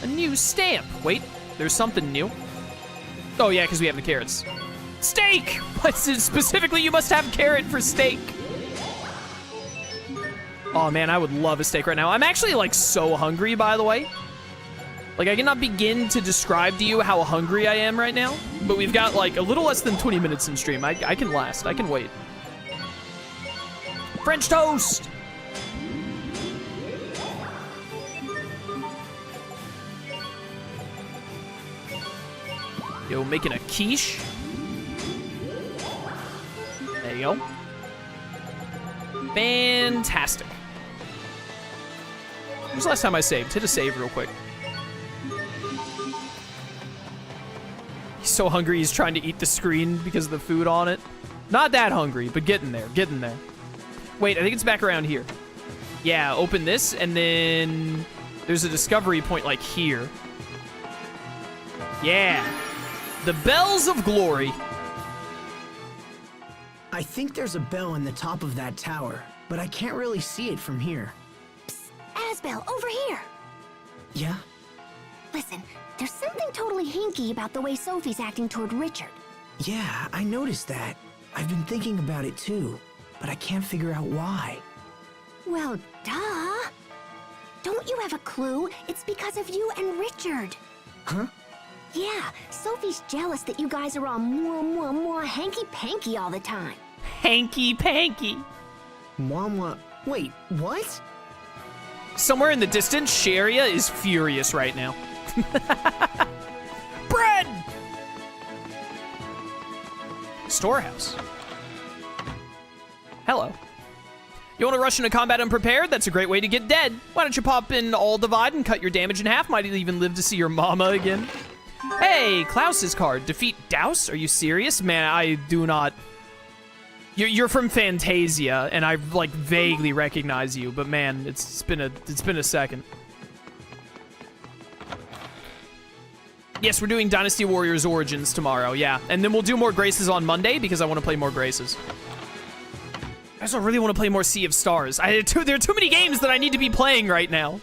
A new stamp. Wait, there's something new. Oh yeah, because we have the carrots. Steak! What's it specifically? You must have carrot for steak. Oh man, I would love a steak right now. I'm actually like so hungry, by the way. Like I cannot begin to describe to you how hungry I am right now. But we've got like a little less than 20 minutes in stream. I can last, I can wait. French toast! Yo, making a quiche. There you go. Fantastic. When was the last time I saved? Hit a save real quick. He's so hungry he's trying to eat the screen because of the food on it. Not that hungry, but getting there, getting there. Wait, I think it's back around here. Yeah, open this, and then there's a discovery point like here. Yeah. The Bells of Glory. I think there's a bell in the top of that tower, but I can't really see it from here. Psst, Asbel, over here. Yeah? Listen, there's something totally hinky about the way Sophie's acting toward Richard. Yeah, I noticed that. I've been thinking about it too, but I can't figure out why. Well, duh. Don't you have a clue? It's because of you and Richard. Huh? Yeah, Sophie's jealous that you guys are all more hanky-panky all the time. Hanky-panky. Mwah. Wait, what? Somewhere in the distance, Sharia is furious right now. Bread! Storehouse. Hello. You want to rush into combat unprepared? That's a great way to get dead. Why don't you pop in All Divide and cut your damage in half? Might even live to see your mama again. Hey, Klaus's card. Defeat Douse? Are you serious? Man, I do not... You're from Fantasia, and I like vaguely recognize you, but man, it's been a second. Yes, we're doing Dynasty Warriors Origins tomorrow, yeah. And then we'll do more Graces on Monday, because I want to play more Graces. I also really want to play more Sea of Stars. There are too many games that I need to be playing right now.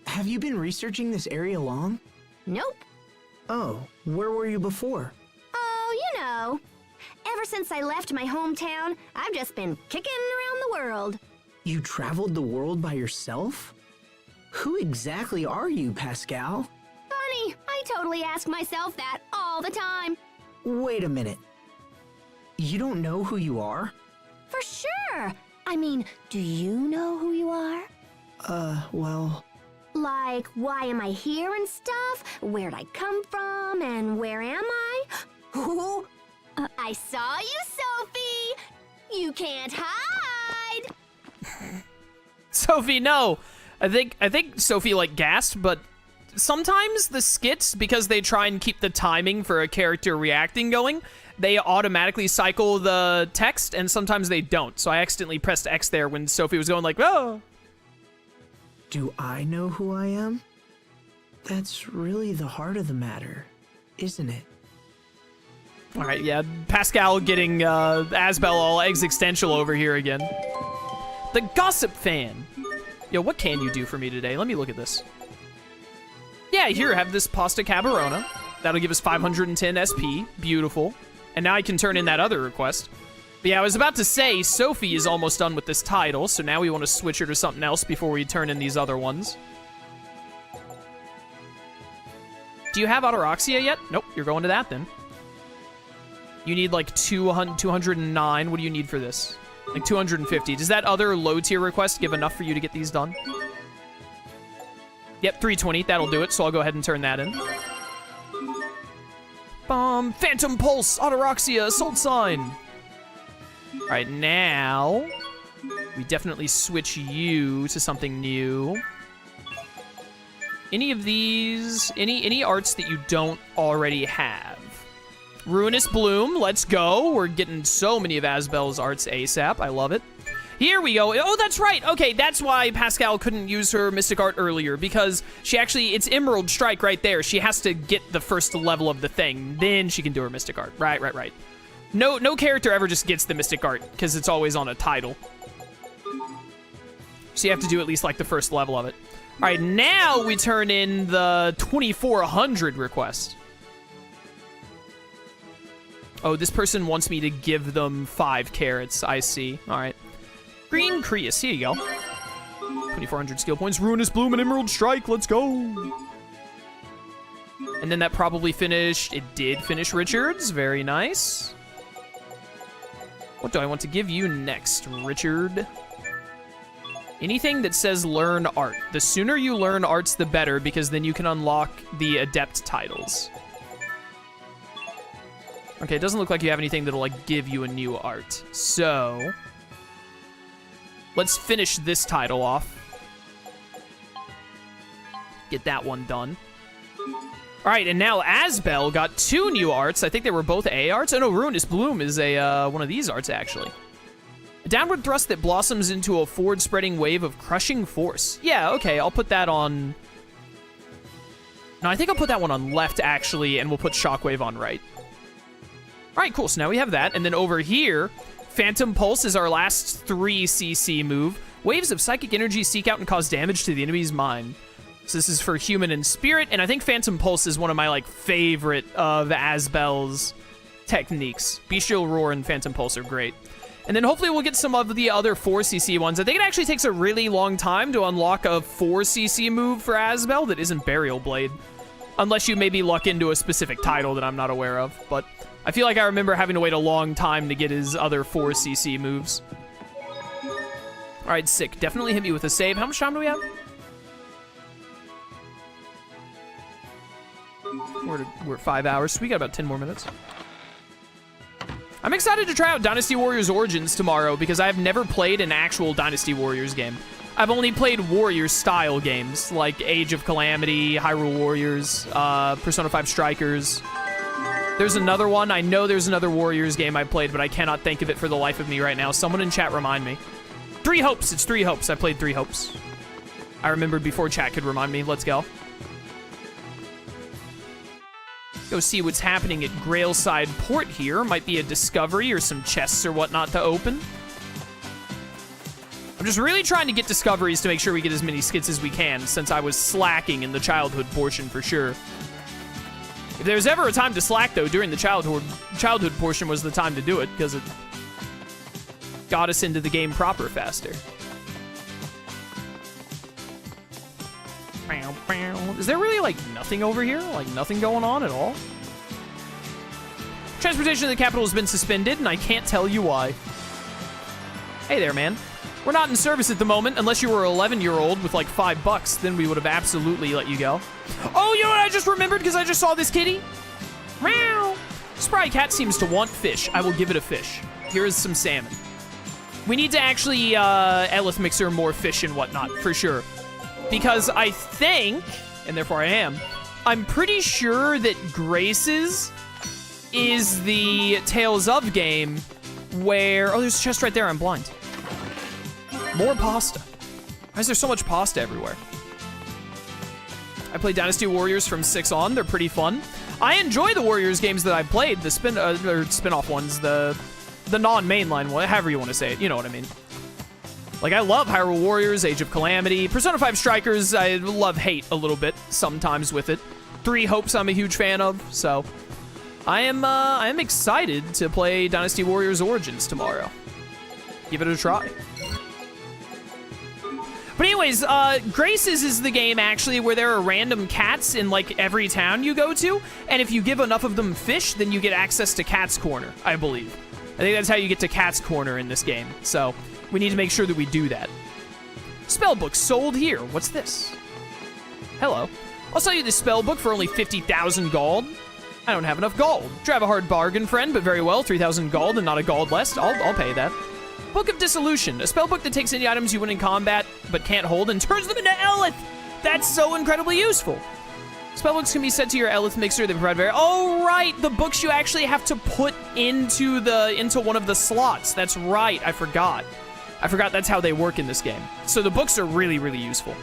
Have you been researching this area long? Nope. Oh, where were you before? Oh, you know. Ever since I left my hometown, I've just been kicking around the world. You traveled the world by yourself? Who exactly are you, Pascal? Funny, I totally ask myself that all the time. Wait a minute. You don't know who you are? For sure. I mean, do you know who you are? Well... Like, why am I here and stuff? Where'd I come from and where am I? Ooh, I saw you, Sophie! You can't hide! Sophie, no! I think Sophie, like, gasped, but sometimes the skits, because they try and keep the timing for a character reacting going, they automatically cycle the text, and sometimes they don't. So I accidentally pressed X there when Sophie was going like, oh! Do I know who I am? That's really the heart of the matter, isn't it? All right, yeah, Pascal getting Asbel all existential over here again. The Gossip Fan. Yo, what can you do for me today? Let me look at this. Yeah, here, have this pasta cabarona. That'll give us 510 SP. Beautiful. And now I can turn in that other request. But yeah, I was about to say, Sophie is almost done with this title, so now we want to switch her to something else before we turn in these other ones. Do you have Autoroxia yet? Nope, you're going to that then. You need like 209. What do you need for this? Like 250. Does that other low tier request give enough for you to get these done? Yep, 320. That'll do it, so I'll go ahead and turn that in. Phantom Pulse, Autoroxia, Assault Sign. All right, now we definitely switch you to something new. Any of these, any arts that you don't already have? Ruinous Bloom, let's go. We're getting so many of Asbel's arts ASAP. I love it. Here we go. Oh, that's right. Okay, that's why Pascal couldn't use her Mystic Art earlier, because she actually, it's Emerald Strike right there. She has to get the first level of the thing, then she can do her Mystic Art. Right. No character ever just gets the Mystic Art, because it's always on a title. So you have to do at least like the first level of it. All right, now we turn in the 2400 request. Oh, this person wants me to give them 5 carrots. I see. All right. Green Creus. Here you go. 2400 skill points. Ruinous Bloom and Emerald Strike. Let's go. And then that probably finished. It did finish Richard's. Very nice. What do I want to give you next, Richard? Anything that says learn art. The sooner you learn arts, the better, because then you can unlock the adept titles. Okay, it doesn't look like you have anything that'll, like, give you a new art. So, let's finish this title off. Get that one done. All right, and now Asbel got 2 new arts. I think they were both A arts. Oh, no, Ruinous Bloom is a one of these arts, actually. A downward thrust that blossoms into a forward-spreading wave of crushing force. Yeah, okay, I'll put that on... No, I think I'll put that one on left, actually, and we'll put Shockwave on right. All right, cool. So now we have that. And then over here, Phantom Pulse is our last 3cc move. Waves of psychic energy seek out and cause damage to the enemy's mind. So this is for human and spirit, and I think Phantom Pulse is one of my, like, favorite of Asbel's techniques. Bestial Roar and Phantom Pulse are great. And then hopefully we'll get some of the other 4cc ones. I think it actually takes a really long time to unlock a 4cc move for Asbel that isn't Burial Blade. Unless you maybe luck into a specific title that I'm not aware of. But I feel like I remember having to wait a long time to get his other 4cc moves. Alright, sick. Definitely hit me with a save. How much time do we have? We're at 5 hours, so we got about 10 more minutes. I'm excited to try out Dynasty Warriors Origins tomorrow because I've never played an actual Dynasty Warriors game. I've only played Warriors-style games, like Age of Calamity, Hyrule Warriors, Persona 5 Strikers. There's another one. I know there's another Warriors game I played, but I cannot think of it for the life of me right now. Someone in chat remind me. 3 Hopes. It's 3 Hopes. I played 3 Hopes. I remembered before chat could remind me. Let's go. Go see what's happening at Grailside Port here. Might be a discovery or some chests or whatnot to open. I'm just really trying to get discoveries to make sure we get as many skits as we can, since I was slacking in the childhood portion for sure. If there's ever a time to slack, though, during the childhood portion was the time to do it, because it got us into the game proper faster. Is there really, like, nothing over here? Like, nothing going on at all? Transportation to the capital has been suspended, and I can't tell you why. Hey there, man. We're not in service at the moment, unless you were an 11-year-old with, like, $5, then we would have absolutely let you go. Oh, you know what I just remembered because I just saw this kitty? Meow. Spry Cat seems to want fish. I will give it a fish. Here is some salmon. We need to actually, Elith Mixer more fish and whatnot, for sure. Because I think, and therefore I am, I'm pretty sure that Grace's is the Tales of game where... Oh, there's a chest right there. I'm blind. More pasta. Why is there so much pasta everywhere? I played Dynasty Warriors from 6 on. They're pretty fun. I enjoy the Warriors games that I've played. The spin-off ones. The non-mainline one. However you want to say it. You know what I mean. Like, I love Hyrule Warriors, Age of Calamity. Persona 5 Strikers, I love-hate a little bit sometimes with it. 3 Hopes I'm a huge fan of, so... I am excited to play Dynasty Warriors Origins tomorrow. Give it a try. But anyways, Grace's is the game, actually, where there are random cats in, like, every town you go to, and if you give enough of them fish, then you get access to Cat's Corner, I believe. I think that's how you get to Cat's Corner in this game, so... We need to make sure that we do that. Spellbook sold here. What's this? Hello. I'll sell you this spellbook for only 50,000 gold. I don't have enough gold. Drive a hard bargain, friend, but very well. 3,000 gold and not a gold less. I'll pay that. Book of Dissolution. A spellbook that takes any items you win in combat but can't hold and turns them into Elith. That's so incredibly useful. Spellbooks can be set to your Elith Mixer. They provide very... Oh, right. The books you actually have to put into one of the slots. That's right. I forgot that's how they work in this game. So the books are really, really useful.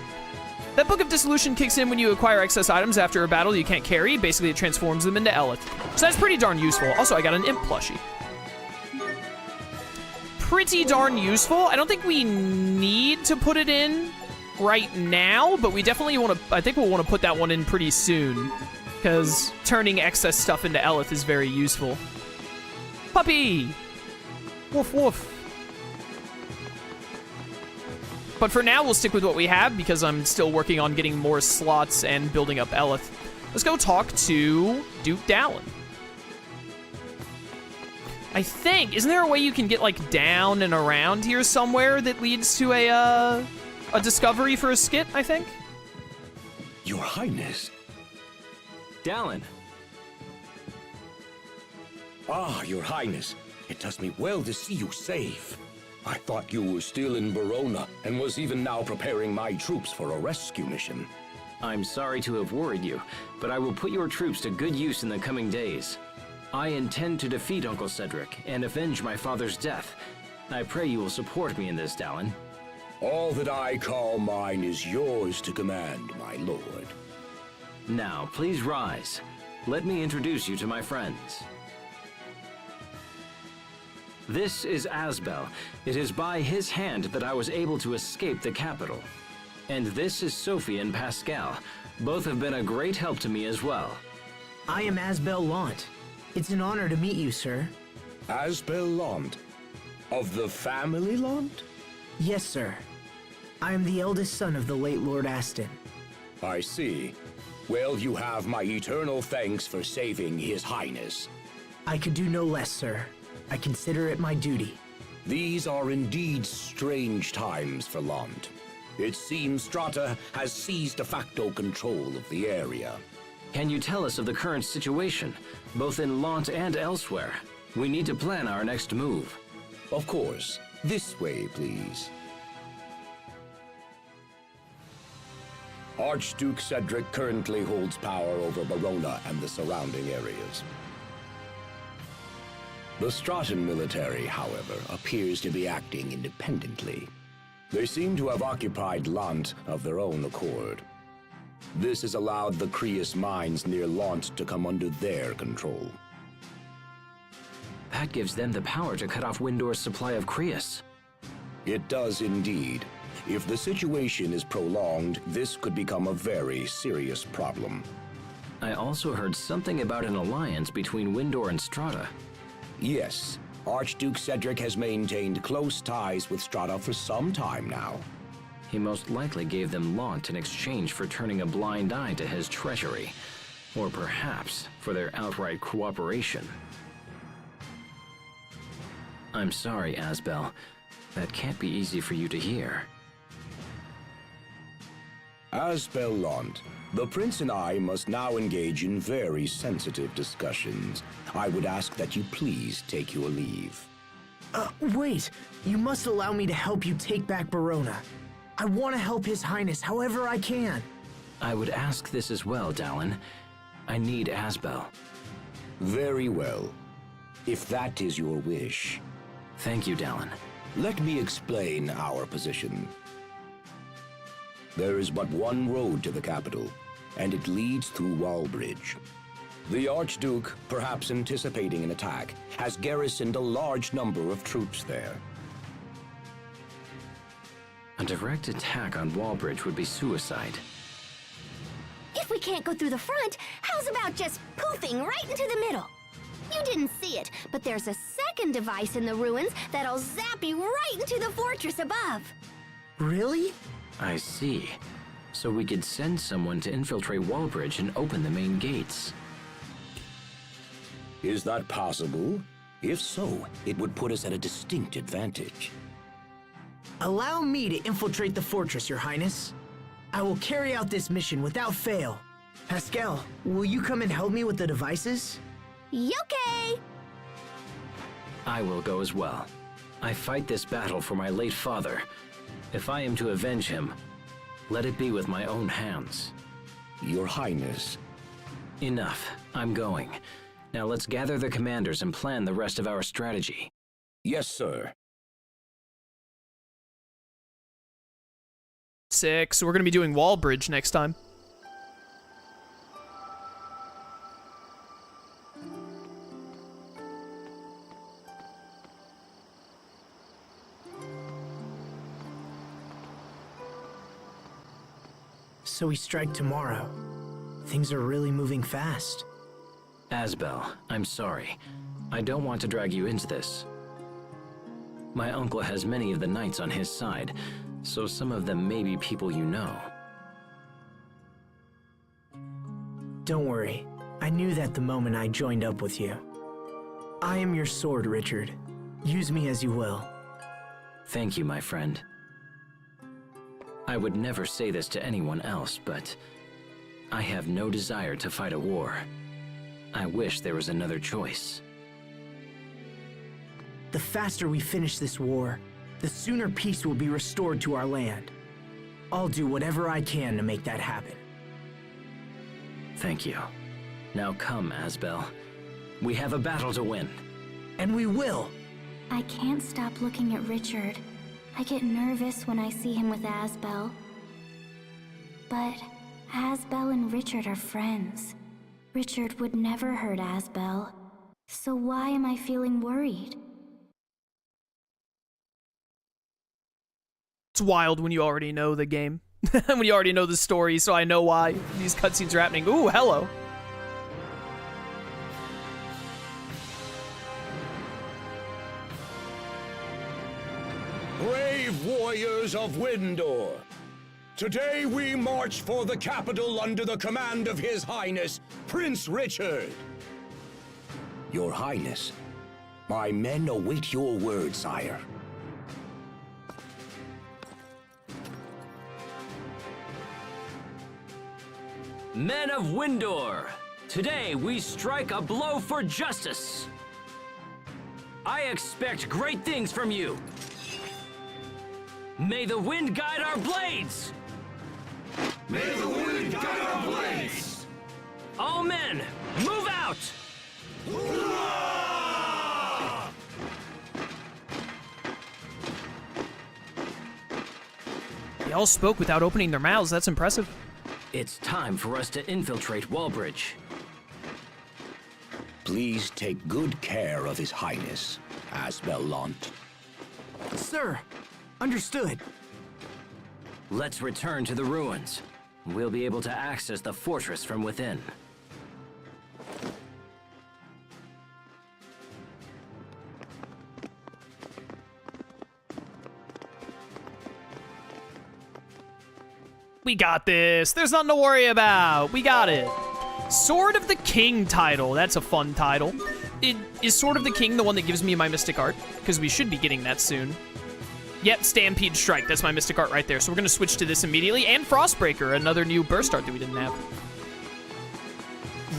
That Book of Dissolution kicks in when you acquire excess items after a battle you can't carry. Basically, it transforms them into Elith. So that's pretty darn useful. Also, I got an Imp plushie. pretty darn useful. I don't think we need to put it in right now, but we definitely want to, I think we'll want to put that one in pretty soon, because turning excess stuff into Eleth is very useful. Puppy! Woof woof. But for now, we'll stick with what we have, because I'm still working on getting more slots and building up Eleth. Let's go talk to Duke Dalen. I think, isn't there a way you can get, like, down and around here somewhere that leads to a discovery for a skit, I think? Your Highness. Dalen. Ah, Your Highness. It does me well to see you safe. I thought you were still in Verona, and was even now preparing my troops for a rescue mission. I'm sorry to have worried you, but I will put your troops to good use in the coming days. I intend to defeat Uncle Cedric and avenge my father's death. I pray you will support me in this, Dalen. All that I call mine is yours to command, my lord. Now, please rise. Let me introduce you to my friends. This is Asbel. It is by his hand that I was able to escape the capital. And this is Sophie and Pascal. Both have been a great help to me as well. I am Asbel Lant. It's an honor to meet you, sir. Asbel Lant. Of the family Lant? Yes, sir. I am the eldest son of the late Lord Aston. I see. Well, you have my eternal thanks for saving His Highness. I could do no less, sir. I consider it my duty. These are indeed strange times for Lant. It seems Strata has seized de facto control of the area. Can you tell us of the current situation, both in Lant and elsewhere? We need to plan our next move. Of course. This way, please. Archduke Cedric currently holds power over Verona and the surrounding areas. The Stratan military, however, appears to be acting independently. They seem to have occupied Lant of their own accord. This has allowed the Creus mines near Lant to come under their control. That gives them the power to cut off Windor's supply of Creus. It does indeed. If the situation is prolonged, this could become a very serious problem. I also heard something about an alliance between Windor and Strata. Yes, Archduke Cedric has maintained close ties with Strata for some time now. He most likely gave them Lant in exchange for turning a blind eye to his treachery, or perhaps for their outright cooperation. I'm sorry, Asbel. That can't be easy for you to hear. Asbel Lant, the Prince and I must now engage in very sensitive discussions. I would ask that you please take your leave. Wait. You must allow me to help you take back Verona. I want to help His Highness however I can. I would ask this as well, Dalen. I need Asbel. Very well. If that is your wish. Thank you, Dalen. Let me explain our position. There is but one road to the capital, and it leads through Wallbridge. The Archduke, perhaps anticipating an attack, has garrisoned a large number of troops there. A direct attack on Wallbridge would be suicide. If we can't go through the front, how's about just poofing right into the middle? You didn't see it, but there's a second device in the ruins that'll zap you right into the fortress above. Really? I see. So we could send someone to infiltrate Wallbridge and open the main gates. Is that possible? If so, it would put us at a distinct advantage. Allow me to infiltrate the fortress, Your Highness. I will carry out this mission without fail. Pascal, will you come and help me with the devices? Okay. I will go as well. I fight this battle for my late father. If I am to avenge him, let it be with my own hands. Your Highness. Enough. I'm going. Now let's gather the commanders and plan the rest of our strategy. Yes, sir. 6. So we're going to be doing Wallbridge next time. So we strike tomorrow. Things are really moving fast. Asbel, I'm sorry. I don't want to drag you into this. My uncle has many of the knights on his side, so some of them may be people you know. Don't worry. I knew that the moment I joined up with you. I am your sword, Richard. Use me as you will. Thank you, my friend. I would never say this to anyone else, but I have no desire to fight a war. I wish there was another choice. The faster we finish this war, the sooner peace will be restored to our land. I'll do whatever I can to make that happen. Thank you. Now come, Asbel. We have a battle to win. And we will! I can't stop looking at Richard. I get nervous when I see him with Asbel. But Asbel and Richard are friends. Richard would never hurt Asbel. So why am I feeling worried? It's wild when you already know the game. When you already know the story, so I know why these cutscenes are happening. Ooh, hello. Brave warriors of Windor, today we march for the capital under the command of His Highness, Prince Richard. Your Highness, my men await your word, sire. Men of Windor, today we strike a blow for justice. I expect great things from you. May the wind guide our blades! May the wind guide our blades! All men, move out! They all spoke without opening their mouths. That's impressive. It's time for us to infiltrate Wallbridge. Please take good care of His Highness, Asbel Lant. Sir, understood. Let's return to the ruins. We'll be able to access the fortress from within. We got this. There's nothing to worry about. We got it. Sword of the King title. That's a fun title. Is Sword of the King the one that gives me my Mystic Art? Because we should be getting that soon. Yep, Stampede Strike. That's my Mystic Art right there. So we're going to switch to this immediately. And Frostbreaker, another new burst art that we didn't have.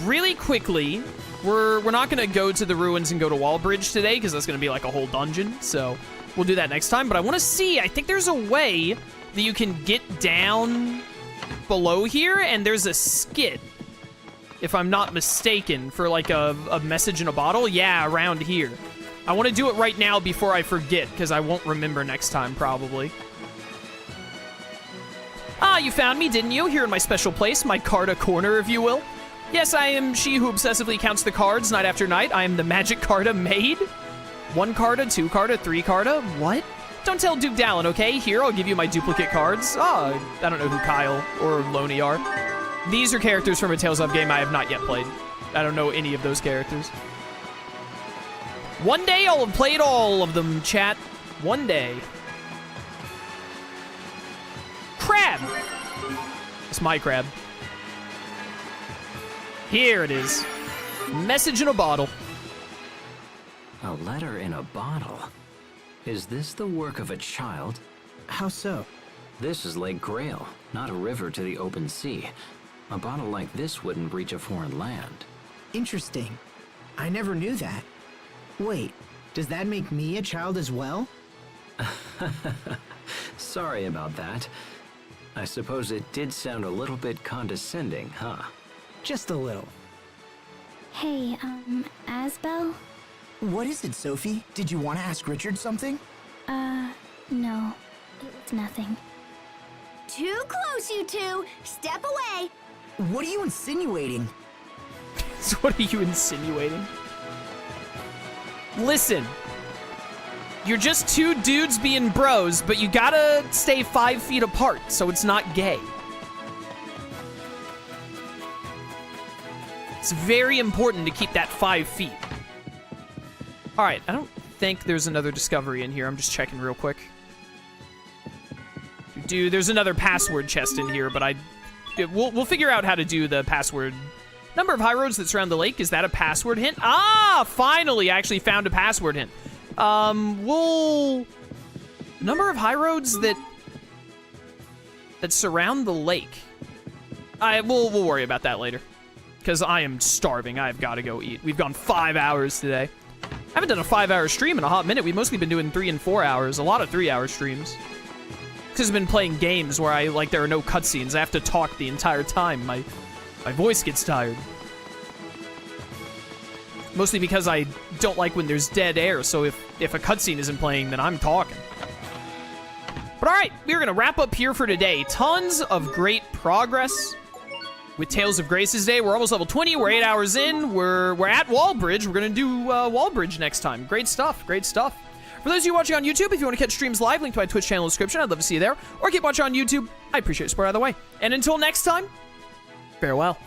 Really quickly, we're not going to go to the ruins and go to Wallbridge today, because that's going to be like a whole dungeon. So we'll do that next time. But I want to see, I think there's a way that you can get down below here, and there's a skit, if I'm not mistaken, for like a message in a bottle. Yeah, around here. I want to do it right now before I forget, because I won't remember next time, probably. Ah, you found me, didn't you? Here in my special place, my Carta corner, if you will. Yes, I am she who obsessively counts the cards night after night. I am the magic Carta maid. 1 Carta, 2 Carta, 3 Carta. What? Don't tell Duke Dalen, okay? Here, I'll give you my duplicate cards. Oh, I don't know who Kyle or Loney are. These are characters from a Tales of game I have not yet played. I don't know any of those characters. One day I'll have played all of them, chat. One day. Crab! It's my crab. Here it is. Message in a bottle. A letter in a bottle? Is this the work of a child? How so? This is Lake Grail, not a river to the open sea. A bottle like this wouldn't reach a foreign land. Interesting. I never knew that. Wait, does that make me a child as well? Sorry about that. I suppose it did sound a little bit condescending, huh? Just a little. Hey, Asbel? What is it, Sophie? Did you want to ask Richard something? No. It's nothing. Too close, you two. Step away. What are you insinuating? So what are you insinuating? Listen. You're just two dudes being bros, but you gotta stay 5 feet apart, so it's not gay. It's very important to keep that 5 feet. All right, I don't think there's another discovery in here. I'm just checking real quick. There's another password chest in here, but we'll figure out how to do the password. Number of high roads that surround the lake, is that a password hint? Ah, finally, I actually found a password hint. Number of high roads that surround the lake. We'll worry about that later, because I am starving. I've got to go eat. We've gone 5 hours today. I haven't done a 5-hour stream in a hot minute. We've mostly been doing 3 and 4 hours. A lot of 3-hour streams. Because I've been playing games where there are no cutscenes. I have to talk the entire time. My voice gets tired. Mostly because I don't like when there's dead air, so if a cutscene isn't playing, then I'm talking. But alright, we're going to wrap up here for today. Tons of great progress with Tales of Grace's Day. We're almost level 20. We're 8 hours in. We're at Wallbridge. We're going to do Wallbridge next time. Great stuff. Great stuff. For those of you watching on YouTube, if you want to catch streams live, link to my Twitch channel in the description. I'd love to see you there. Or keep watching on YouTube. I appreciate your support either way. And until next time, farewell.